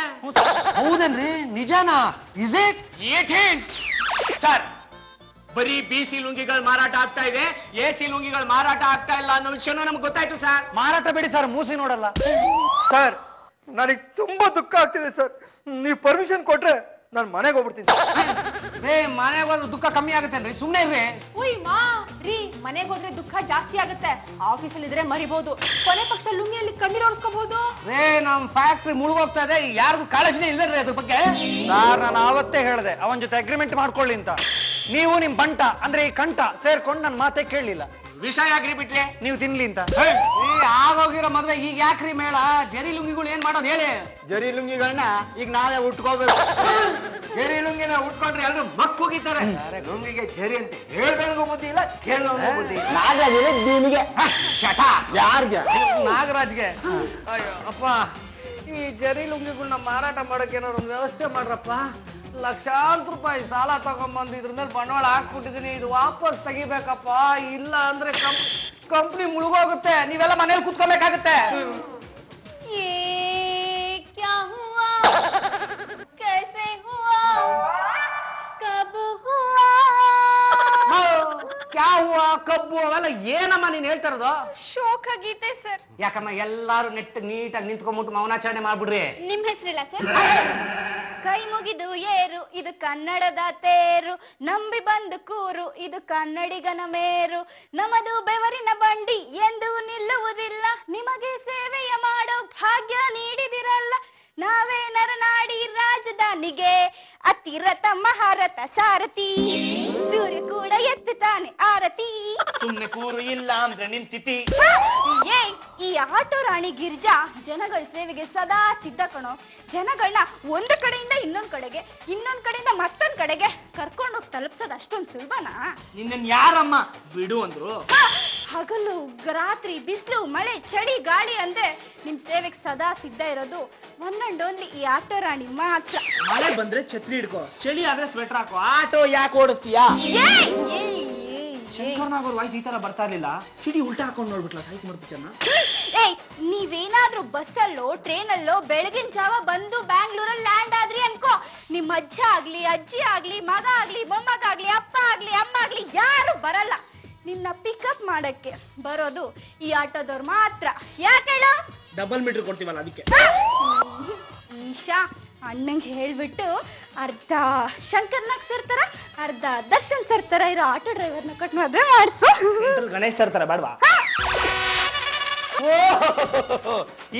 S5: ಹೌದೇನ್ರಿ? ನಿಜಾನಾ? Is it?
S2: It is sir. ಬರೀ ಬಿಸಿ ಲುಂಗಿಗಳು ಮಾರಾಟ ಆಗ್ತಾ ಇದೆ, ಎಸಿ ಲುಂಗಿಗಳು ಮಾರಾಟ ಆಗ್ತಾ ಇಲ್ಲ ಅನ್ನೋ ವಿಷಯನೂ ನಮ್ಗೆ ಗೊತ್ತಾಯ್ತು ಸರ್.
S3: ಮಾರಾಟ ಬೇಡಿ ಸರ್, ಮೂಸಿ ನೋಡಲ್ಲ. ಸರ್ ನನಗೆ ತುಂಬಾ ದುಃಖ ಆಗ್ತಿದೆ ಸರ್. ನೀವು ಪರ್ಮಿಷನ್ ಕೊಟ್ರೆ ನಾನು ಮನೆಗೆ ಹೋಗ್ಬಿಡ್ತೀನಿ.
S5: ಮನೆಗೆ ಹೋದ್ರೆ ದುಃಖ ಕಮ್ಮಿ ಆಗುತ್ತೇನ್ರಿ? ಸುಮ್ನೆ ಇರ್ರಿ.
S6: ಉಯ್ ಮಾ ರೀ, ಮನೆಗೆ ಹೋದ್ರೆ ದುಃಖ ಜಾಸ್ತಿ ಆಗುತ್ತೆ. ಆಫೀಸಲ್ಲಿ ಇದ್ರೆ ಮರಿಬಹುದು, ಕೊನೆ ಪಕ್ಷ ಲುಂಗಿಯಲ್ಲಿ ಕಣ್ಣೀರ್ ಒರೆಸ್ಕೋಬಹುದು.
S5: ನಮ್ ಫ್ಯಾಕ್ಟ್ರಿ ಮುಳುಗೋಗ್ತಾ ಇದೆ, ಯಾರಿಗೂ ಕಾಳಜಿನೇ ಇಲ್ಲರಿ ಅದ್ರ ಬಗ್ಗೆ.
S3: ಸರ್ ನಾನು ಆವತ್ತೇ ಹೇಳಿದೆ ಅವನ ಜೊತೆ ಅಗ್ರಿಮೆಂಟ್ ಮಾಡ್ಕೊಳ್ಳಿ ಅಂತ. ನೀವು ನಿಮ್ ಬಂಟ ಅಂದ್ರೆ ಈ ಕಂಠ ಸೇರ್ಕೊಂಡು ನನ್ನ ಮಾತೇ ಕೇಳಲಿಲ್ಲ.
S2: ವಿಷಯ ಆಗ್ರಿ ಬಿಟ್ರೆ
S3: ನೀವು ತಿನ್ಲಿ ಅಂತ.
S5: ಆಗೋಗಿರೋ ಮದ್ವೆ ಈಗ ಯಾಕ್ರಿ ಮೇಳ? ಜರಿ ಲುಂಗಿಗಳು ಏನ್ ಮಾಡೋದು ಹೇಳಿ?
S3: ಜರಿ ಲುಂಗಿಗಳನ್ನ ಈಗ ನಾವೇ ಉಟ್ಕೋಬೇಕು. ಜರಿ ಲುಂಗಿನ ಉಟ್ಕೊಂಡ್ರೆ ಎಲ್ಲರೂ ಮಕ್ ಹೋಗಿದ್ದಾರೆ. ಲುಂಗಿಗೆ ಜರಿ ಅಂತ ಹೇಳ್ದಂಗೂ ಬುದ್ಧಿ ಇಲ್ಲ, ಕೇಳೋಂಗೂ ಬುದ್ಧಿ ಇಲ್ಲ. ಯಾರಿಗೆ?
S5: ನಾಗರಾಜ್ಗೆ. ಅಯ್ಯೋ ಅಪ್ಪ, ಈ ಜರಿ ಲುಂಗಿಗಳನ್ನ ಮಾರಾಟ ಮಾಡಕ್ಕೆ ಏನಾದ್ರು ಒಂದು ವ್ಯವಸ್ಥೆ ಮಾಡ್ರಪ್ಪ. ಲಕ್ಷಾಂತರ ರೂಪಾಯಿ ಸಾಲ ತಗೊಂಡ್ಬಂದು ಇದ್ರ ಮೇಲೆ ಬಂಡವಾಳ ಹಾಕ್ಬಿಟ್ಟಿದೀನಿ, ಇದು ವಾಪಸ್ ತೆಗಿಬೇಕಪ್ಪ. ಇಲ್ಲ ಅಂದ್ರೆ ಕಂಪ್ನಿ ಮುಳುಗೋಗುತ್ತೆ, ನೀವೆಲ್ಲ ಮನೇಲಿ ಕುತ್ಕೋಬೇಕಾಗತ್ತೆ.
S6: ಕ್ಯಾ ಹುವಾ ಕೈಸೆ ಹುವಾ ಕಬ್ ಹುವಾ?
S5: ಕ್ಯಾ ಹೂವ ಕಬ್ಬು ಅವೆಲ್ಲ ಏನಮ್ಮ ನೀನ್ ಹೇಳ್ತಾ ಇರೋದು?
S6: ಶೋಕ ಗೀತೆ ಸರ್.
S5: ಯಾಕಮ್ಮ ಎಲ್ಲಾರು ನೀಟಾಗಿ ನಿಂತ್ಕೊಂಡ್ಬಿಟ್ಟು ಮೌನಾಚರಣೆ ಮಾಡ್ಬಿಡ್ರಿ.
S6: ನಿಮ್ ಹೆಸರಿಲ್ಲ ಸರ್? ಕೈ ಮುಗಿದು ಏರು, ಇದು ಕನ್ನಡದ ತೇರು, ನಂಬಿ ಬಂದು ಕೂರು, ಇದು ಕನ್ನಡಿಗನ ಮೇರು, ನಮ್ಮದು ಬೆವರಿನ ಬಂಡಿ ಎಂದು ನಿಲ್ಲುವುದಿಲ್ಲ, ನಿಮಗೆ ಸೇವೆಯ ಮಾಡೋ ಭಾಗ್ಯ ನೀಡಿದಿರಲ್ಲ, ನಾವೇ ನರನಾಡಿ ರಾಜಧಾನಿಗೆ ಅತಿರಥ ಮಹಾರಥ ಸಾರಥಿ, ಸೂರ್ಯ ಕೂಡ ಎತ್ತುತ್ತಾನೆ ಆರತಿ.
S5: ಸುಮ್ನೆ ಕೂರು, ಇಲ್ಲ ಅಂದ್ರೆ ನಿಂತಿತಿ.
S6: ಈ ಆಟೋ ರಾಣಿ ಗಿರ್ಜಾ ಜನಗಳ ಸೇವೆಗೆ ಸದಾ ಸಿದ್ಧ ಕಣೋ. ಜನಗಳನ್ನ ಒಂದು ಕಡೆಯಿಂದ ಇನ್ನೊಂದ್ ಕಡೆಗೆ, ಇನ್ನೊಂದ್ ಕಡೆಯಿಂದ ಮತ್ತೊಂದ್ ಕಡೆಗೆ ಕರ್ಕೊಂಡು ಹೋಗಿ ತಲುಪ್ಸೋದು ಅಷ್ಟೊಂದು ಸುಲಭನಾ?
S5: ನಿನ್ನ ಯಾರಮ್ಮ ಬಿಡು ಅಂದ್ರು?
S6: ಹಗಲು ರಾತ್ರಿ, ಬಿಸಿಲು ಮಳೆ ಚಳಿ ಗಾಳಿ ಅಂದ್ರೆ ನಿಮ್ ಸೇವೆಗೆ ಸದಾ ಸಿದ್ಧ ಇರೋದು ಒನ್ ಅಂಡ್ ಓನ್ಲಿ ಈ ಆಟೋ ರಾಣಿ ಮಾತ್ರ.
S5: ಮಳೆ ಬಂದ್ರೆ ಛತ್ರಿ ಹಿಡ್ಕೋ, ಚಳಿ ಆದ್ರೆ ಸ್ವೆಟರ್ ಹಾಕೋ. ಆಟೋ ಯಾಕೆ ಓಡಿಸ್ತೀಯಾ? ಶಂಕರ್ನಾಗ್ ಅವ್ರ ವಾಯ್ಸ್ ಈ ತರ ಬರ್ತಾ ಇರ್ಲಿಲ್ಲ, ಸಿಡಿ ಉಲ್ಟಾ ಹಾಕೊಂಡು ನೋಡ್ಬಿಟ್ಲ ಸೈಕ್ ಮಾಡ್ಬಿಟ್ಟನ್ನ.
S6: ನೀವೇನಾದ್ರೂ ಬಸ್ಸಲ್ಲೋ ಟ್ರೈನಲ್ಲೋ ಬೆಳಗಿನ ಜಾವ ಬಂದು ಬ್ಯಾಂಗ್ಳೂರಲ್ಲಿ ಲ್ಯಾಂಡ್ ಆದ್ರಿ ಅನ್ಕೋ, ನಿಮ್ ಅಜ್ಜ ಆಗ್ಲಿ ಅಜ್ಜಿ ಆಗ್ಲಿ ಮಗ ಆಗ್ಲಿ ಮೊಮ್ಮಗ ಆಗ್ಲಿ ಅಪ್ಪ ಆಗ್ಲಿ ಅಮ್ಮ ಆಗ್ಲಿ ಯಾರು ಬರಲ್ಲ. ನಿನ್ನ ಪಿಕಪ್ ಮಾಡಕ್ಕೆ ಬರೋದು ಈ ಆಟೋದವ್ರು ಮಾತ್ರ. ಯಾಕೇಳ?
S5: ಡಬಲ್ ಮೀಟರ್ ಕೊಡ್ತೀವಲ್ಲ ಅದಕ್ಕೆ.
S6: ಈಶಾ ಅಣ್ಣಂಗೆ ಹೇಳ್ಬಿಟ್ಟು ಅರ್ಧ ಶಂಕರ್ನಾಗ್ ಸೇರ್ತಾರ, ಅರ್ಧ ದರ್ಶನ್ ಸೇರ್ತಾರ ಇರೋ ಆಟೋ ಡ್ರೈವರ್ನ ಕೊಟ್ಟು ಮದ್ವೆ ಮಾಡ್ಸು.
S5: ಗಣೇಶ್ ಸೇರ್ತಾರ ಬೇಡವಾ?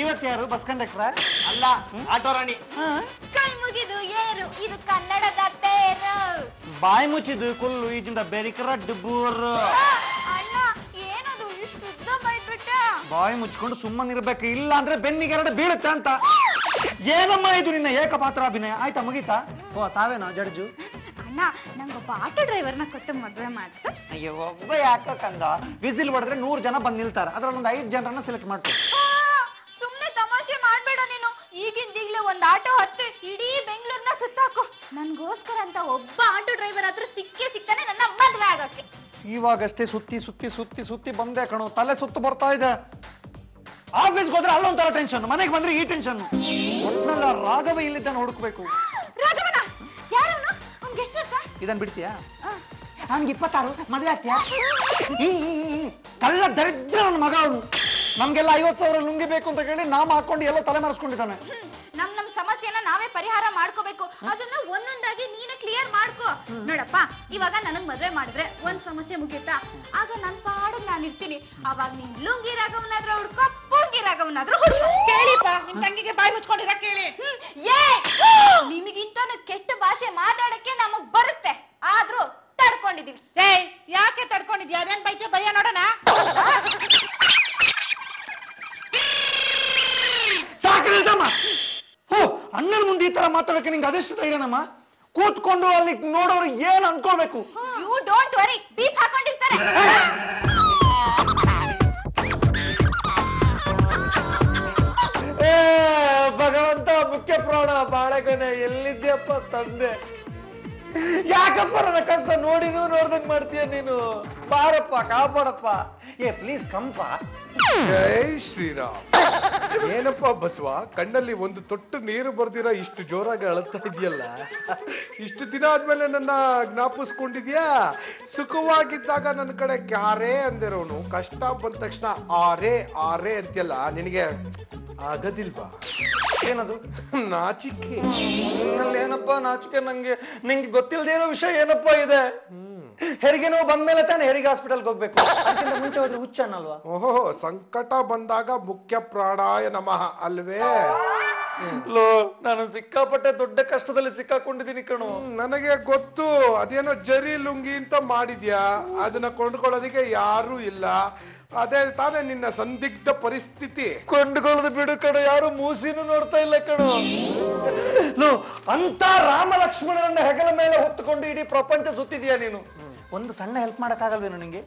S3: ಇವತ್ತು ಯಾರು ಬಸ್ ಕಂಡಕ್ಟರ್
S2: ಅಲ್ಲ, ಆಟೋ ರಾಣಿ.
S6: ಕೈ ಮುಗಿದು ಏರು, ಇದು ಕನ್ನಡದ ತೇರು.
S3: ಬಾಯಿ ಮುಚ್ಚಿದು ಕುಲ್ಲು ಈಜಿಂದ ಬೆರಿಕರ ಡಿಬ್ಬೂರು.
S6: ಅಣ್ಣ ಏನದು ಇಷ್ಟು ಉದ್ದ ಬೈದ್ಬಿಟ್ಟ?
S3: ಬಾಯಿ ಮುಚ್ಕೊಂಡು ಸುಮ್ಮನಿರ್ಬೇಕು, ಇಲ್ಲ ಅಂದ್ರೆ ಬೆನ್ನಿಗೆರಡು ಬೀಳುತ್ತೆ ಅಂತ. ಏನಮ್ಮ ಇದು ನಿನ್ನ ಏಕಪಾತ್ರ ಅಭಿನಯ? ಆಯ್ತಾ, ಮುಗೀತಾ? ಓ ತಾವೇನಾ ಜಡ್ಜು?
S6: ಅಣ್ಣ ನಂಗೊಬ್ಬ ಆಟೋ ಡ್ರೈವರ್ನ ಕೊಟ್ಟು ಮದ್ವೆ ಮಾಡ್ಸು.
S3: ಅಯ್ಯೋ ಒಬ್ಬ ಯಾಕೋ ಕಂದ, ವಿಸಿಲ್ ಹೊಡೆದ್ರೆ 100 ಜನ ಬಂದ್ ನಿಲ್ತಾರೆ, ಅದ್ರಲ್ಲೊಂದು 5 ಜನರನ್ನ ಸೆಲೆಕ್ಟ್ ಮಾಡ್ಕೊ.
S6: ಸುಮ್ನೆ ತಮಾಷೆ ಮಾಡ್ಬೇಡ ನೀನು. ಈಗಿಂದೀಗ್ಲೇ ಒಂದ್ ಆಟೋ ಹತ್ತಿ ಇಡೀ ಬೆಂಗಳೂರ್ನ ಸುತ್ತಾಕು. ನನ್ಗೋಸ್ಕರ ಅಂತ ಒಬ್ಬ ಆಟೋ ಡ್ರೈವರ್ ಆದ್ರೂ ಸಿಕ್ಕೇ ಸಿಗ್ತಾನೆ ನನ್ನ ಮದ್ವೆ ಆಗಕ್ಕೆ.
S3: ಇವಾಗಷ್ಟೇ ಸುತ್ತಿ ಸುತ್ತಿ ಸುತ್ತಿ ಸುತ್ತಿ ಬಂದೆ ಕಣೋ, ತಲೆ ಸುತ್ತು ಬರ್ತಾ ಇದೆ. ಆಫೀಸ್ಗೆ ಹೋದ್ರೆ ಅಲ್ಲೊಂಥರ ಟೆನ್ಷನ್, ಮನೆಗೆ ಬಂದ್ರೆ ಈ ಟೆನ್ಷನ್. ಒಟ್ನಲ್ಲಿ ರಾಘವ ಇಲ್ಲಿದ್ದಾನೆ ಹುಡುಕ್ಬೇಕು.
S6: ರಾಘವನ ಯಾರವನು? ಅವ್ನಿಗೆ ಎಷ್ಟು ವರ್ಷ?
S3: ಇದನ್ ಬಿಡ್ತೀಯಾ? ಅವ್ನಿಗೆ 26, ಮದುವೆ ಆಗ್ತೀಯಾ? ಕಳ್ಳ ದರಿದ್ರ ನನ್ನ ಮಗ ಅವನು. ನಮ್ಗೆಲ್ಲ 50,000 ಲುಂಗಿ ಬೇಕು ಅಂತ ಹೇಳಿ ನಾಮ ಹಾಕೊಂಡು ಎಲ್ಲೋ ತಲೆ ಮರೆಸ್ಕೊಂಡಿದ್ದಾನೆ.
S6: ನಮ್ ಸಮಸ್ಯೆನ ನಾವೇ ಪರಿಹಾರ ಮಾಡ್ಕೋಬೇಕು. ಅದನ್ನ ಒಂದೊಂದಾಗಿ ನೀನೇ ಕ್ಲಿಯರ್ ಮಾಡ್ಕೋ. ನೋಡಪ್ಪ, ಇವಾಗ ನನಗ್ ಮದ್ವೆ ಮಾಡಿದ್ರೆ ಒಂದ್ ಸಮಸ್ಯೆ ಮುಗಿಯುತ್ತಾ? ಆಗ ನನ್ ಪಾಡಿಗೆ ನಾನು ಇರ್ತೀನಿ. ಅವಾಗ ನೀನ್ ಲುಂಗಿ ರಾಗವನ್ನಾದ್ರೂ ಹುಡ್ಕೋ, ಪುಂಗಿ ರಾಗವನ್ನಾದ್ರೂ ಹುಡ್ಕೋ. ಕೇಳಿಪ್ಪ, ನಿಮ್ ತಂಗಿಗೆ ಬಾಯಿ ಮುಚ್ಕೊಂಡಿರ ಕೇಳಿ. ನಿಮಗಿಂತ ಕೆಟ್ಟ ಭಾಷೆ ಮಾತಾಡಕ್ಕೆ ನಮಗ್ ಬರುತ್ತೆ, ಆದ್ರೂ ತಡ್ಕೊಂಡಿದೀವಿ. ಯಾಕೆ ತಡ್ಕೊಂಡಿದ್ಯಾ? ಅದೇನ್ ಬೈಚೆ ಭಯ ನೋಡೋಣ.
S3: ಸಾಕಮ್ಮ, ಹೋ ಅಣ್ಣನ ಮುಂದೆ ಈ ತರ ಮಾತಾಡಕ್ಕೆ ನಿಂಗೆ ಅದೆಷ್ಟು ಧೈರ್ಯನಮ್ಮ? ಕೂತ್ಕೊಂಡು ಅಲ್ಲಿ ನೋಡೋರು ಏನ್ ಅನ್ಕೋಬೇಕು?
S6: ಯು ಡೋಂಟ್ ವರಿ, ಬೀಪ್ ಹಾಕೊಂಡಿರ್ತಾರೆ.
S3: ಭಗವಂತ, ಮುಖ್ಯ ಪ್ರಾಣ ಬಾಳಗನೆ, ಎಲ್ಲಿದ್ಯಪ್ಪ ತಂದೆ? ಯಾಕಪ್ಪ ನನ್ನ ಕಷ್ಟ ನೋಡ್ದಂಗ್ ಮಾಡ್ತೀಯ ನೀನು? ಬಾರಪ್ಪ, ಕಾಪಾಡಪ್ಪ. ಪ್ಲೀಸ್ ಕಂಪ.
S7: ಜೈ ಶ್ರೀರಾಮ್. ಏನಪ್ಪ ಬಸವ, ಕಣ್ಣಲ್ಲಿ ಒಂದು ತೊಟ್ಟು ನೀರು ಬರ್ದಿರ ಇಷ್ಟು ಜೋರಾಗಿ ಅಳುತ್ತಾ ಇದೆಯಲ್ಲ? ಇಷ್ಟು ದಿನ ಆದ್ಮೇಲೆ ನನ್ನ ಜ್ಞಾಪಿಸ್ಕೊಂಡಿದ್ಯಾ? ಸುಖವಾಗಿದ್ದಾಗ ನನ್ನ ಕಡೆ ಕ್ಯಾರೇ ಅಂದಿರೋನು, ಕಷ್ಟ ಬಂದ ತಕ್ಷಣ ಆರೇ ಆರೇ ಅಂತೆಲ್ಲ ನಿನಗೆ ಆಗದಿಲ್ವಾ?
S3: ಏನದು?
S7: ನಾಚಿಕೆ.
S3: ಏನಪ್ಪ ನಾಚಿಕೆ? ನಿಂಗೆ ಗೊತ್ತಿಲ್ಲದೆ ಇರೋ ವಿಷಯ ಏನಪ್ಪ ಇದೆ? ಹೆರಿಗೆ ನೋವು ಬಂದ್ಮೇಲೆ ತಾನೇ ಹೆರಿಗೆ ಹಾಸ್ಪಿಟಲ್ಗೆ ಹೋಗ್ಬೇಕು, ಅದಕ್ಕಿಂತ ಮುಂಚೆ ಹೋದ್ರೆ ಹುಚ್ಚನ್ನಲ್ವಾ?
S7: ಓಹೋ, ಸಂಕಟ ಬಂದಾಗ ಮುಖ್ಯ ಪ್ರಾಣಾಯ ನಮಃ ಅಲ್ವೇ?
S3: ನಾನು ಸಿಕ್ಕಾಪಟ್ಟೆ ದೊಡ್ಡ ಕಷ್ಟದಲ್ಲಿ ಸಿಕ್ಕಾಕೊಂಡಿದ್ದೀನಿ ಕಣು.
S7: ನನಗೆ ಗೊತ್ತು. ಅದೇನೋ ಜರಿ ಲುಂಗಿ ಅಂತ ಮಾಡಿದ್ಯಾ, ಅದನ್ನ ಕೊಂಡ್ಕೊಳ್ಳೋದಿಕ್ಕೆ ಯಾರೂ ಇಲ್ಲ. ಅದೇ ತಾನೇ ನಿನ್ನ ಸಂದಿಗ್ಧ ಪರಿಸ್ಥಿತಿ.
S3: ಕೊಂಡ್ಕೊಳ್ಳೋದು ಬಿಡು ಕಣು, ಯಾರು ಮೂಸಿನೂ ನೋಡ್ತಾ ಇಲ್ಲ ಕಣು. ಅಂತ ರಾಮ ಲಕ್ಷ್ಮಣರನ್ನ ಹೆಗಲ ಮೇಲೆ ಹೊತ್ತುಕೊಂಡು ಇಡೀ ಪ್ರಪಂಚ ಸುತ್ತಿದ್ಯಾ ನೀನು. ಒಂದು ಸಣ್ಣ ಹೆಲ್ಪ್ ಮಾಡಕ್ಕಾಗಲ್ವೇನು ನಿಂಗೆ?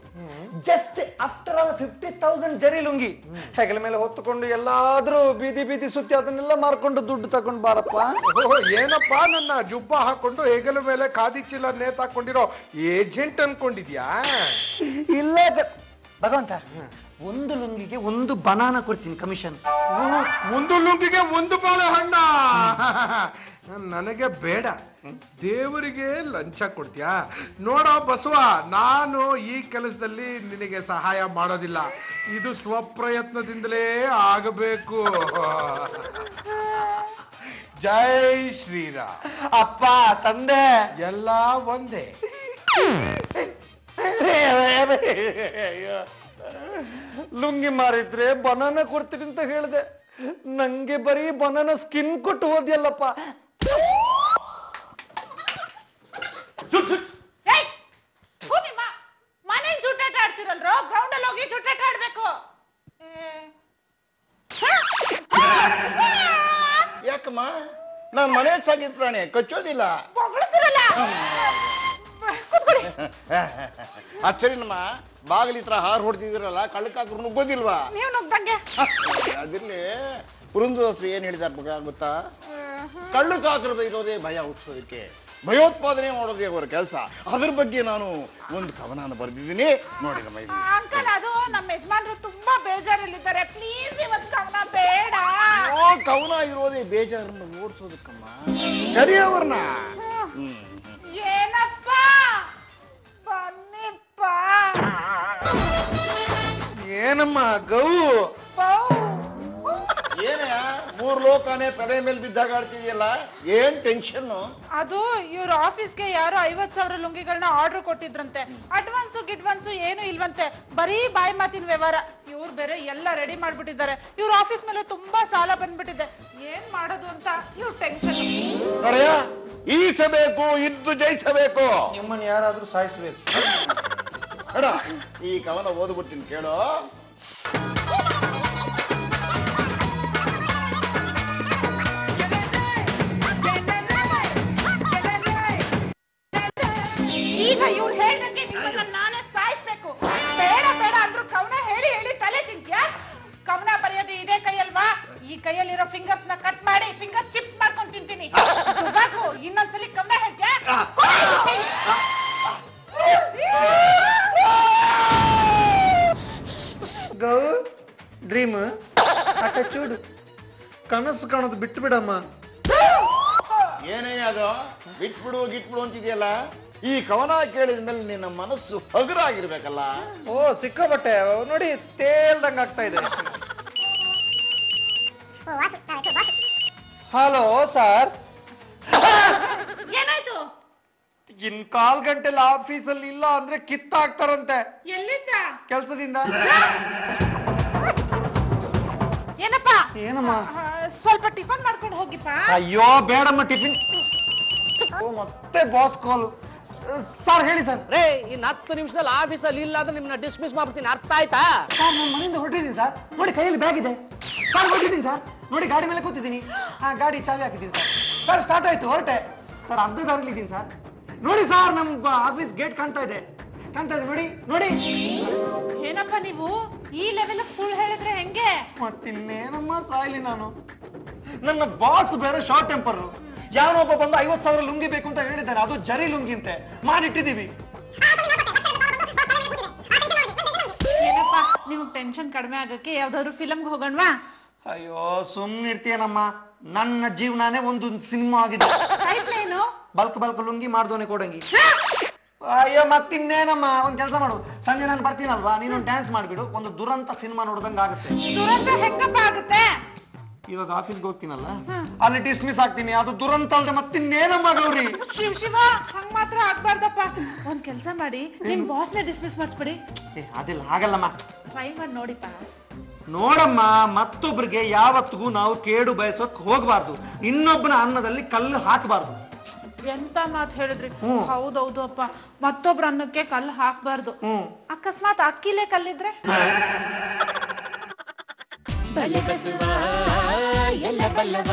S3: ಜಸ್ಟ್ ಆಫ್ಟರ್ ಆಲ್ 50,000 ಜರಿ ಲುಂಗಿ ಹೆಗಲ ಮೇಲೆ ಹೊತ್ತುಕೊಂಡು ಎಲ್ಲಾದ್ರೂ ಬೀದಿ ಬೀದಿ ಸುತ್ತಿ ಅದನ್ನೆಲ್ಲ ಮಾರ್ಕೊಂಡು ದುಡ್ಡು ತಗೊಂಡು ಬಾರಪ್ಪ.
S7: ಓಹೋ, ಏನಪ್ಪಾ ನನ್ನ ಜುಬ್ಬ ಹಾಕೊಂಡು ಹೆಗಲ ಮೇಲೆ ಖಾದಿ ಚೀಲ ನೇತಾಕೊಂಡಿರೋ ಏಜೆಂಟ್ ಅನ್ಕೊಂಡಿದ್ಯಾ?
S3: ಇಲ್ಲ ಭಗವಂತ, ಒಂದು ಲುಂಗಿಗೆ ಒಂದು ಬನಾನ ಕೊಡ್ತೀನಿ ಕಮಿಷನ್.
S7: ಒಂದು ಲುಂಗಿಗೆ ಒಂದು ಬಾಳೆಹಣ್ಣ? ನನಗೆ ಬೇಡ. ದೇವರಿಗೆ ಲಂಚ ಕೊಡ್ತೀಯಾ? ನೋಡ ಬಸವ, ನಾನು ಈ ಕೆಲಸದಲ್ಲಿ ನಿನಗೆ ಸಹಾಯ ಮಾಡೋದಿಲ್ಲ. ಇದು ಸ್ವಪ್ರಯತ್ನದಿಂದಲೇ ಆಗಬೇಕು. ಜೈ ಶ್ರೀರಾಮ್.
S3: ಅಪ್ಪ, ತಂದೆ
S7: ಎಲ್ಲ ಒಂದೇ.
S3: ಲುಂಗಿ ಮಾರಿದ್ರೆ ಬನಾನ ಕೊಡ್ತೀನಿ ಅಂತ ಹೇಳಿದೆ, ನಂಗೆ ಬರೀ ಬನಾನ ಸ್ಕಿನ್ ಕೊಟ್ಟು ಹೋದ್ಯಲ್ಲಪ್ಪ.
S6: ಮನೇಲಿ ಜೂಟಾಟ ಆಡ್ತಿರಲ್ರೋ, ಗ್ರೌಂಡ್ ಅಲ್ಲಿ ಹೋಗಿ ಜೂಟಾಟ ಆಡ್ಬೇಕು.
S8: ಯಾಕಮ್ಮ, ನಾನ್ ಮನೆ ಸಾಗಿದ ಪ್ರಾಣಿ, ಕಚ್ಚೋದಿಲ್ಲ.
S6: ಹೊಗಳ್ತಿರಲ್ಲ. ಕೂತ್ಕೊಳ್ಳಿ.
S8: ಅಚ್ಚರಿನಮ್ಮ, ಬಾಗಿಲಿ ಹತ್ರ ಹಾರು ಹೊಡೆದಿದಿರಲ್ಲ, ಕಳ್ಳಕಾಕರು ನುಗ್ಗೋದಿಲ್ವಾ?
S6: ನೀವು ನುಗ್ದಂಗೆ.
S8: ಅದಿರ್ಲಿ, ಪುರಂದರದಾಸರು ಏನ್ ಹೇಳಿದಾರ ಗೊತ್ತಾ? ಕಳ್ಳಕಾಕರು ಇರೋದೇ ಭಯ ಹುಟ್ಟಿಸೋದಕ್ಕೆ, ಭಯೋತ್ಪಾದನೆ ಮಾಡೋದೇ ಅವರ ಕೆಲಸ. ಅದ್ರ ಬಗ್ಗೆ ನಾನು ಒಂದು ಕವನ ಬರೆದಿದ್ದೀನಿ, ನೋಡಿ ನಮ್ಮ ಇಲ್ಲಿ.
S6: ಅಂಕಲ್, ಅದು ನಮ್ಮ ಯಜಮಾನ್ರು ತುಂಬಾ ಬೇಜಾರಲ್ಲಿದ್ದಾರೆ, ಪ್ಲೀಸ್ ಇವತ್ತು ಕವನ ಬೇಡ.
S8: ಕವನ ಇರೋದೇ ಬೇಜಾರನ್ನು ಓಡಿಸೋದಕ್ಕಮ್ಮ. ಸರಿ ಅವ್ರನ್ನ.
S6: ಏನಪ್ಪ, ಬನ್ನಿಪ್ಪ.
S3: ಏನಮ್ಮ ಗೌ?
S8: ಏನೇ ಮೂರ್ ಲೋಕನೇ ತಲೆ ಮೇಲೆ ಬಿದ್ದಾಗ ಆಡ್ತಿದೆಯಲ್ಲ, ಏನ್ ಟೆನ್ಷನ್?
S6: ಅದು ಇವ್ರ ಆಫೀಸ್ಗೆ ಯಾರೋ 50,000 ಲುಂಗಿಗಳನ್ನ ಆರ್ಡರ್ ಕೊಟ್ಟಿದ್ರಂತೆ. ಅಡ್ವಾನ್ಸು ಏನು ಇಲ್ವಂತೆ, ಬರೀ ಬಾಯಿ ಮಾತಿನ ವ್ಯವಹಾರ. ಇವ್ರು ಬೇರೆ ಎಲ್ಲ ರೆಡಿ ಮಾಡ್ಬಿಟ್ಟಿದ್ದಾರೆ. ಇವ್ರ ಆಫೀಸ್ ಮೇಲೆ ತುಂಬಾ ಸಾಲ ಬಂದ್ಬಿಟ್ಟಿದೆ. ಏನ್ ಮಾಡೋದು ಅಂತ ಇವ್ರ ಟೆನ್ಷನ್.
S8: ನೋಡಯ್ಯ, ಈಸಬೇಕು, ಇದ್ದು ಜಯಿಸಬೇಕು.
S3: ನಿಮ್ಮನ್ನು ಯಾರಾದ್ರೂ ಸಾಯಿಸ್ಬೇಕು.
S8: ಬೇಡ, ಈ ಕವನ ಓದ್ಬಿಡ್ತೀನಿ ಕೇಳು.
S6: ಈಗ ಇವ್ರು ಹೇಳ್ದಂಗೆ ನಿಮ್ಮನ್ನ ನಾನೇ ಸಾಯಿಸ್ಬೇಕು. ಬೇಡ ಬೇಡ ಅಂದ್ರು ಕವನ ಹೇಳಿ ಹೇಳಿ ತಲೆ ತಿಂತ್ಯಾ? ಕವನ ಬರೆಯೋದು ಇದೇ ಕೈಯಲ್ವಾ? ಈ ಕೈಯಲ್ಲಿರೋ ಫಿಂಗರ್ಸ್ ನ ಕಟ್ ಮಾಡಿ ಫಿಂಗರ್ ಚಿಪ್ಸ್ ಮಾಡ್ಕೊಂಡು ತಿಂತೀನಿ. ಇನ್ನೊಂದ್ಸಲಿ ಕವನ ಹೇಳ್ತ್ಯಾ?
S3: ಗೌ, ಡ್ರೀಮ್ ಆಟ ಚೂಡು, ಕನಸು ಕಾಣೋದು ಬಿಟ್ಟು ಬಿಡಮ್ಮ.
S8: ಏನೇ ಅದು ಬಿಟ್ಬಿಡು ಗಿಟ್ಬಿಡು ಅಂತಿದೆಯಲ್ಲ? ಈ ಕವನ ಕೇಳಿದ ಮೇಲೆ ನಿನ್ನ ಮನಸ್ಸು ಹಗುರಾಗಿರ್ಬೇಕಲ್ಲ?
S3: ಓ, ಸಿಕ್ಕಾಬಟ್ಟೆ ನೋಡಿ, ತೇಲ್ದಂಗ ಆಗ್ತಾ ಇದೆ. Hello sir.
S6: ಏನಾಯ್ತು?
S3: ಇನ್ 1/4 ಗಂಟೆಲಿ ಆಫೀಸಲ್ಲಿ ಇಲ್ಲ ಅಂದ್ರೆ ಕಿತ್ತಾಕ್ತಾರಂತೆ.
S6: ಎಲ್ಲಿಂದ?
S3: ಕೆಲ್ಸದಿಂದ.
S6: ಏನಪ್ಪ?
S3: ಏನಮ್ಮ?
S6: ಸ್ವಲ್ಪ ಟಿಫನ್ ಮಾಡ್ಕೊಂಡು ಹೋಗಿಪ್ಪ.
S3: ಅಯ್ಯೋ ಬೇಡಮ್ಮ ಟಿಫಿನ್. ಮತ್ತೆ ಬಾಸ್ ಕಾಲು. ಸರ್ ಹೇಳಿ ಸರ್.
S5: ರೇ ಇನ್ 10 ನಿಮಿಷದಲ್ಲಿ ಆಫೀಸಲ್ಲಿ ಇಲ್ಲ ಅಂದ್ರೆ ನಿಮ್ನ ಡಿಸ್ಮಿಸ್ ಮಾಡ್ಬಿಡ್ತೀನಿ, ಅರ್ಥ ಆಯ್ತಾ?
S3: ಸರ್ ನಾನು ಮನೆಯಿಂದ ಹೊರಟಿದ್ದೀನಿ ಸರ್. ನೋಡಿ ಕೈಯಲ್ಲಿ ಬ್ಯಾಗ್ ಇದೆ. ಸರ್ ಹೊರಟಿದ್ದೀನಿ ಸರ್. ನೋಡಿ ಗಾಡಿ ಮೇಲೆ ಕೂತಿದ್ದೀನಿ. ಗಾಡಿ ಚಾವಿ ಹಾಕಿದ್ದೀನಿ ಸರ್. ಸರ್ ಸ್ಟಾರ್ಟ್ ಆಯ್ತು, ಹೊರಟೆ ಸರ್. ಅರ್ಧ ದಾರಿಲಿದ್ದೀನಿ ಸರ್. ನೋಡಿ ಸರ್ ನಮ್ಮ ಆಫೀಸ್ ಗೇಟ್ ಕಾಣ್ತಾ ಇದೆ ನೋಡಿ ನೋಡಿ.
S6: ಏನಪ್ಪ ನೀವು ಈ ಲೆವೆಲ್ ಸುಳ್ಳು ಹೇಳಿದ್ರೆ ಹೆಂಗೆ?
S3: ಮತ್ತಿನ್ನೇನಮ್ಮ ಸಾಯ್ಲಿ ನಾನು. ನನ್ನ ಬಾಸ್ ಬೇರೆ ಶಾರ್ಟ್ ಟೆಂಪರ್. ಯಾವನೊಬ್ಬ ಬಂದು 50,000 ಲುಂಗಿ ಬೇಕು ಅಂತ ಹೇಳಿದ್ದಾನೆ, ಅದು ಜರಿ ಲುಂಗಿ ಅಂತೆ, ಮಾಡಿಟ್ಟಿದ್ದೀವಿ.
S6: ಏನಪ್ಪ ನಿಮ್ಗೆ ಟೆನ್ಷನ್ ಕಡಿಮೆ ಆಗಕ್ಕೆ ಯಾವ್ದಾದ್ರು ಫಿಲಮ್ಗೆ ಹೋಗೋಣವಾ?
S3: ಅಯ್ಯೋ ಸುಮ್ಮನೆ ಇರ್ತೀಯನಮ್ಮ. ನನ್ನ ಜೀವನಾನೇ ಒಂದು ಸಿನಿಮಾ ಆಗಿದೆ.
S6: ಏನು
S3: ಬಲ್ಕ್ ಬಲ್ಕ್ ಲುಂಗಿ ಮಾಡ್ದೋನೆ ಕೊಡಂಗಿ. ಅಯ್ಯೋ ಮತ್ತಿನ್ನೇನಮ್ಮ, ಒಂದ್ ಕೆಲಸ ಮಾಡು, ಸಂಜೆ ನಾನು ಬರ್ತೀನಲ್ವಾ, ನೀನೊಂದು ಡ್ಯಾನ್ಸ್ ಮಾಡ್ಬಿಡು, ಒಂದು ದುರಂತ ಸಿನಿಮಾ ನೋಡ್ದಂಗ ಆಗುತ್ತೆ.
S6: ದುರಂತ ಹೆಂಗಪ್ಪ ಆಗುತ್ತೆ?
S3: ಇವಾಗ ಆಫೀಸ್ಗೆ ಹೋಗ್ತೀನಲ್ಲ, ಅಲ್ಲಿ ಡಿಸ್ಮಿಸ್ ಆಗ್ತೀನಿ. ಅದು ದುರಂತ ಅಲ್ದೆ ಮತ್ತಿನ್ನೇನಮ್ಮ ಗೌರಿ.
S6: ಶಿವ ಹಂಗ್ ಮಾತ್ರ ಆಗ್ಬಾರ್ದಪ್ಪ. ಒಂದ್ ಕೆಲ್ಸ ಮಾಡಿ ನಿಮ್ ಬಾಸ್ನ ಡಿಸ್ಮಿಸ್ ಮಾಡ್ಸ್ಬಿಡಿ.
S3: ಅದೆಲ್ಲ ಆಗಲ್ಲಮ್ಮ.
S6: ಟ್ರೈ ಮಾಡಿ ನೋಡಿಪ್ಪ.
S3: ನೋಡಮ್ಮ, ಮತ್ತೊಬ್ರಿಗೆ ಯಾವತ್ತಿಗೂ ನಾವು ಕೇಡು ಬಯಸೋಕ್ ಹೋಗ್ಬಾರ್ದು. ಇನ್ನೊಬ್ಬನ ಅನ್ನದಲ್ಲಿ ಕಲ್ಲು ಹಾಕಬಾರ್ದು.
S6: ಎಂತ ಮಾತು ಹೇಳಿದ್ರಿ. ಹೌದೌದು ಅಪ್ಪ, ಮತ್ತೊಬ್ರ ಅನ್ನಕ್ಕೆ ಕಲ್ಲು ಹಾಕ್ಬಾರ್ದು. ಅಕಸ್ಮಾತ್ ಅಕ್ಕಿಲೇ ಕಲ್ಲಿದ್ರೆ?
S1: ಬಲೆ ಬಸವ ಎಲ್ಲ ಬಲ್ಲವ